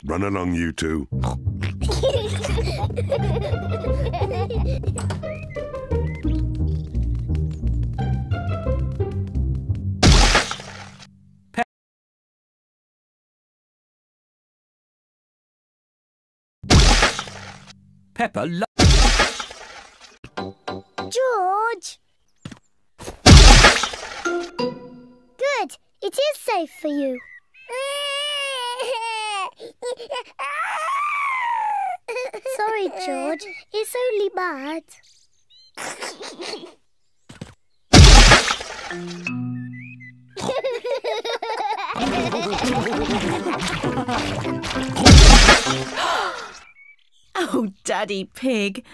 Run along, you two. Peppa George! Good. It is safe for you. Sorry, George. It's only bad. Oh, Daddy Pig.